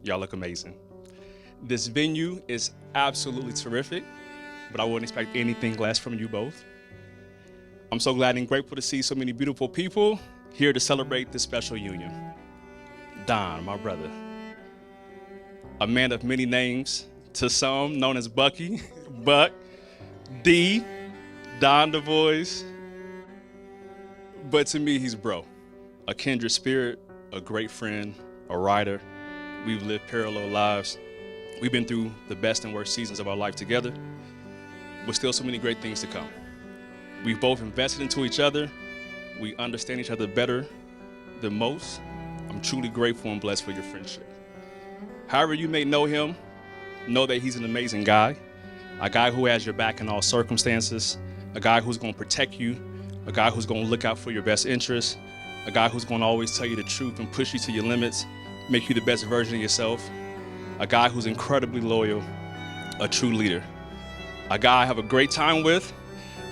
Y'all look amazing. This venue is absolutely terrific, but I wouldn't expect anything less from you both. I'm so glad and grateful to see so many beautiful people here to celebrate this special union. Don, my brother, a man of many names, to some known as Bucky, Buck, D, Don the Voice, but to me, he's bro. A kindred spirit, a great friend, a writer. We've lived parallel lives. We've been through the best and worst seasons of our life together, but still so many great things to come. We've both invested into each other. We understand each other better than most. I'm truly grateful and blessed for your friendship. However you may know him, know that he's an amazing guy, a guy who has your back in all circumstances, a guy who's gonna protect you, a guy who's gonna look out for your best interests, a guy who's gonna always tell you the truth and push you to your limits, make you the best version of yourself, a guy who's incredibly loyal, a true leader, a guy I have a great time with,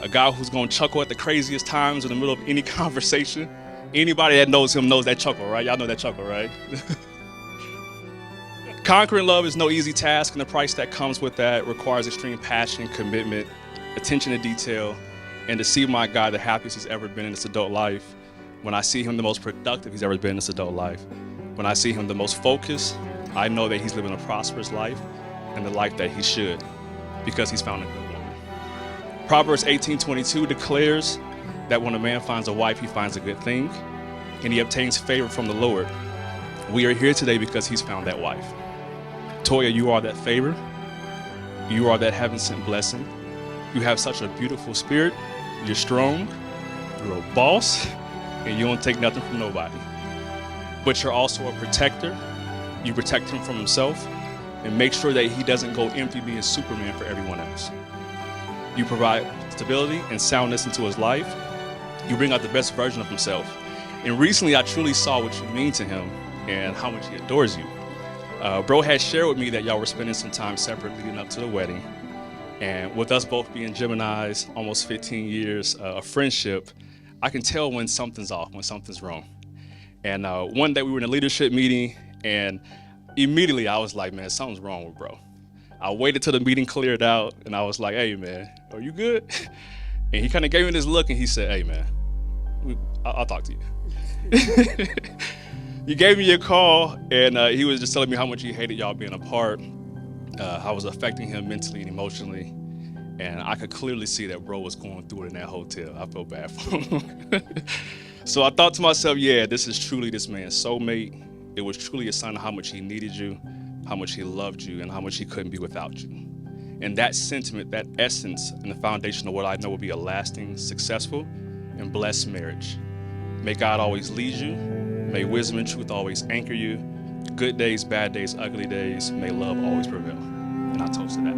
a guy who's gonna chuckle at the craziest times in the middle of any conversation. Anybody that knows him knows that chuckle, right? Y'all know that chuckle, right? Conquering love is no easy task, and the price that comes with that requires extreme passion, commitment, attention to detail, and to see my guy the happiest he's ever been in his adult life, when I see him the most productive he's ever been in his adult life, when I see him the most focused, I know that he's living a prosperous life and the life that he should, because he's found a good woman. Proverbs 18:22 declares that when a man finds a wife, he finds a good thing, and he obtains favor from the Lord. We are here today because he's found that wife. Toya, you are that favor. You are that heaven-sent blessing. You have such a beautiful spirit. You're strong. You're a boss, and you don't take nothing from nobody. But you're also a protector. You protect him from himself and make sure that he doesn't go empty being Superman for everyone else. You provide stability and soundness into his life. You bring out the best version of himself. And recently, I truly saw what you mean to him and how much he adores you. Bro had shared with me that y'all were spending some time separate leading up to the wedding. And with us both being Geminis, almost 15 years of friendship, I can tell when something's off, when something's wrong. And one day we were in a leadership meeting, and immediately I was like, man, something's wrong with bro. I waited till the meeting cleared out, and I was like, hey, man, are you good? And he kind of gave me this look, and he said, hey, man, I'll talk to you. He gave me a call, and he was just telling me how much he hated y'all being apart, how it was affecting him mentally and emotionally. And I could clearly see that bro was going through it in that hotel. I felt bad for him. So I thought to myself, yeah, this is truly this man's soulmate. It was truly a sign of how much he needed you, how much he loved you, and how much he couldn't be without you. And that sentiment, that essence, and the foundation of what I know will be a lasting, successful, and blessed marriage. May God always lead you. May wisdom and truth always anchor you. Good days, bad days, ugly days. May love always prevail. And I toast to that.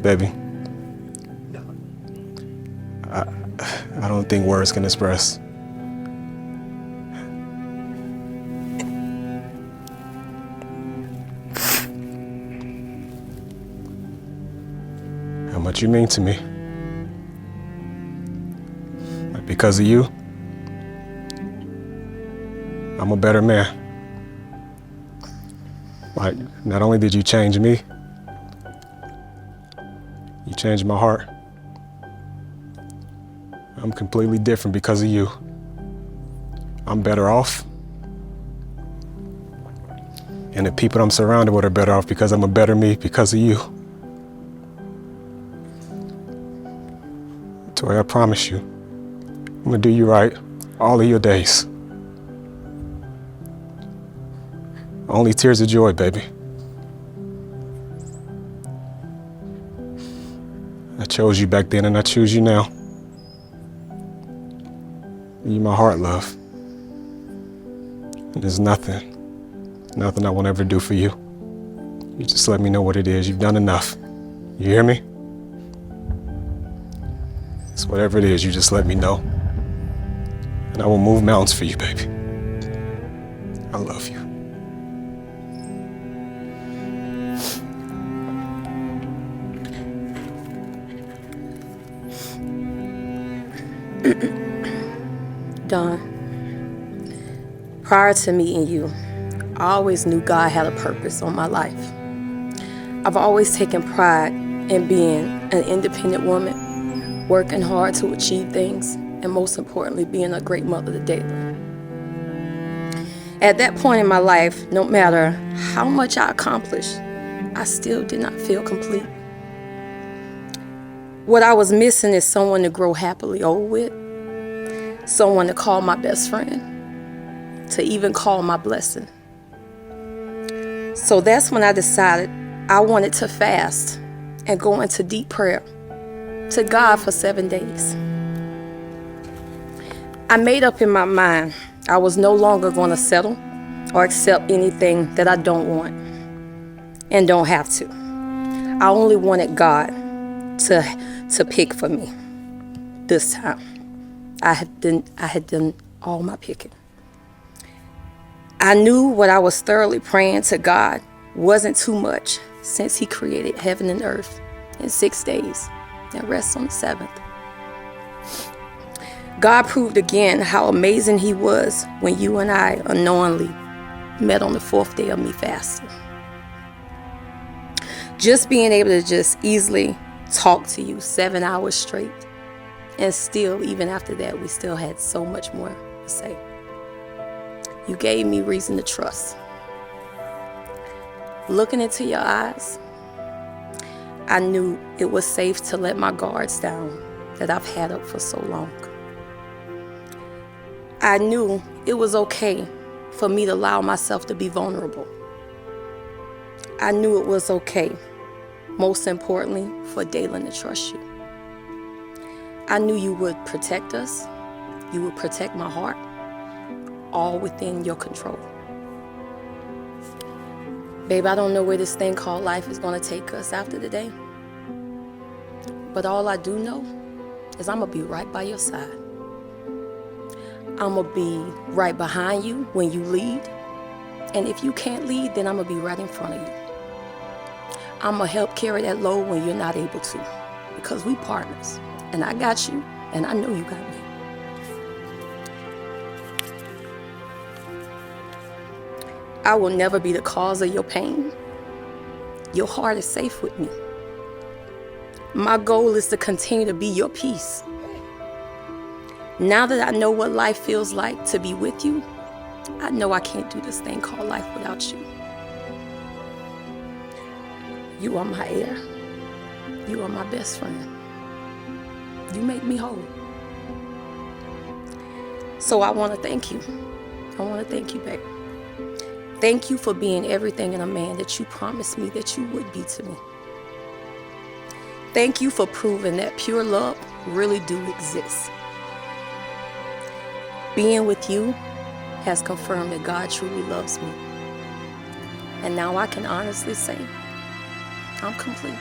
Baby, I don't think words can express how much you mean to me. Like, because of you, I'm a better man. Like, not only did you change me, you changed my heart. I'm completely different because of you. I'm better off. And the people I'm surrounded with are better off because I'm a better me because of you. Toya, I promise you, I'm gonna do you right all of your days. Only tears of joy, baby. I chose you back then and I choose you now. You my heart, love. And there's nothing I won't ever do for you. You just let me know what it is. You've done enough. You hear me? It's whatever it is, you just let me know. And I will move mountains for you, baby. I love you. Don, prior to meeting you, I always knew God had a purpose on my life. I've always taken pride in being an independent woman, working hard to achieve things, and most importantly, being a great mother to Daylan. At that point in my life, no matter how much I accomplished, I still did not feel complete. What I was missing is someone to grow happily old with, someone to call my best friend, to even call my blessing. So that's when I decided I wanted to fast and go into deep prayer to God for 7 days. I made up in my mind I was no longer going to settle or accept anything that I don't want and don't have to. I only wanted God to pick for me this time. I had done all my picking. I knew what I was thoroughly praying to God wasn't too much, since He created heaven and earth in 6 days and rests on the 7th. God proved again how amazing He was when you and I unknowingly met on the 4th day of me fasting. Just being able to just easily talk to you 7 hours straight, and still, even after that, we still had so much more to say. You gave me reason to trust. Looking into your eyes, I knew it was safe to let my guards down that I've had up for so long. I knew it was okay for me to allow myself to be vulnerable. I knew it was okay, most importantly, for Daylan to trust you. I knew you would protect us, you would protect my heart, all within your control. Babe, I don't know where this thing called life is going to take us after today. But all I do know is I'm going to be right by your side. I'm going to be right behind you when you lead. And if you can't lead, then I'm going to be right in front of you. I'm going to help carry that load when you're not able to. Because we partners. And I got you, and I know you got me. I will never be the cause of your pain. Your heart is safe with me. My goal is to continue to be your peace. Now that I know what life feels like to be with you, I know I can't do this thing called life without you. You are my heir. You are my best friend. You make me whole. So I want to thank you. I want to thank you, babe. Thank you for being everything in a man that you promised me that you would be to me. Thank you for proving that pure love really do exist. Being with you has confirmed that God truly loves me. And now I can honestly say, I'm complete.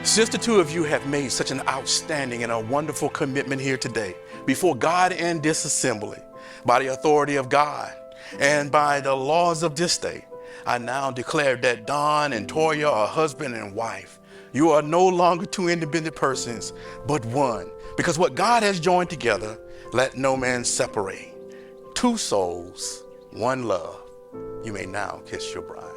Since the two of you have made such an outstanding and a wonderful commitment here today, before God and this assembly, by the authority of God and by the laws of this state, I now declare that Don and Toya are husband and wife. You are no longer two independent persons, but one. Because what God has joined together, let no man separate. Two souls, one love. You may now kiss your bride.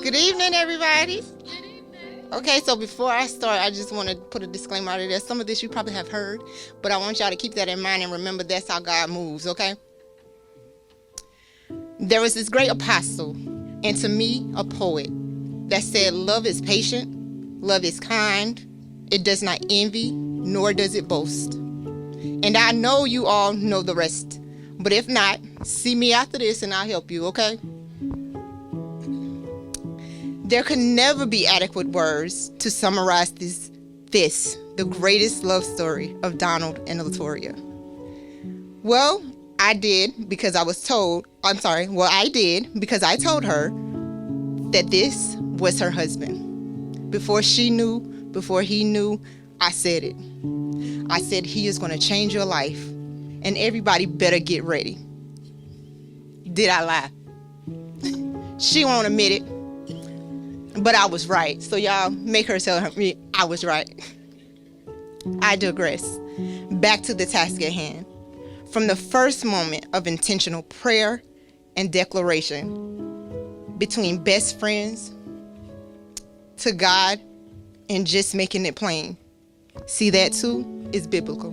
Good evening, everybody. Okay, so before I start, I just want to put a disclaimer out of there. Some of this you probably have heard, but I want y'all to keep that in mind and remember that's how God moves, okay? There was this great apostle, and to me, a poet, that said, love is patient, love is kind, it does not envy, nor does it boast. And I know you all know the rest, but if not, see me after this and I'll help you, okay? There could never be adequate words to summarize this, the greatest love story of Donald and Latoya. Well, I did because I told her that this was her husband. Before he knew, I said it. I said, he is going to change your life, and everybody better get ready. Did I lie? She won't admit it, but I was right. So y'all make her tell me I was right. I digress. Back to the task at hand. From the first moment of intentional prayer and declaration, between best friends to God and just making it plain. See, that too is biblical.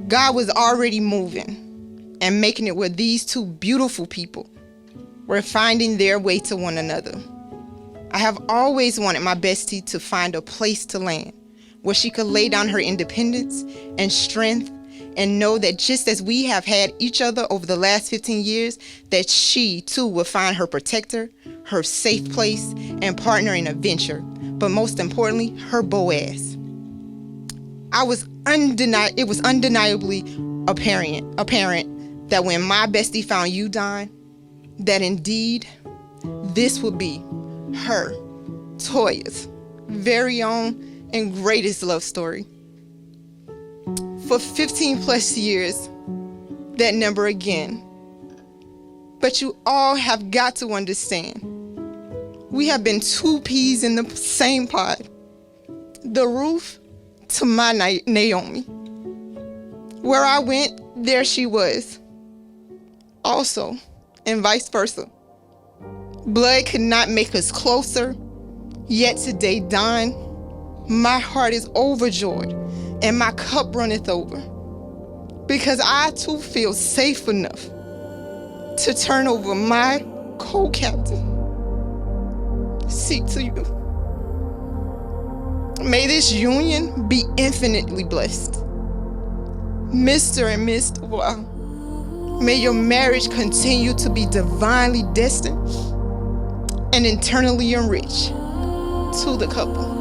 God was already moving and making it where these two beautiful people were finding their way to one another. I have always wanted my bestie to find a place to land where she could lay down her independence and strength and know that just as we have had each other over the last 15 years, that she too would find her protector, her safe place, and partner in a venture, but most importantly, her Boaz. It was undeniably apparent that when my bestie found you, Don, that indeed this would be her, Toya's, very own and greatest love story. For 15 plus years, that number again. But you all have got to understand, we have been two peas in the same pod. The Ruth to my Naomi. Where I went, there she was. Also, and vice versa. Blood could not make us closer, yet today, Don, my heart is overjoyed and my cup runneth over, because I too feel safe enough to turn over my co-captain seat to you. May this union be infinitely blessed. Mr. and Miss Toya, may your marriage continue to be divinely destined and internally enriched to the couple.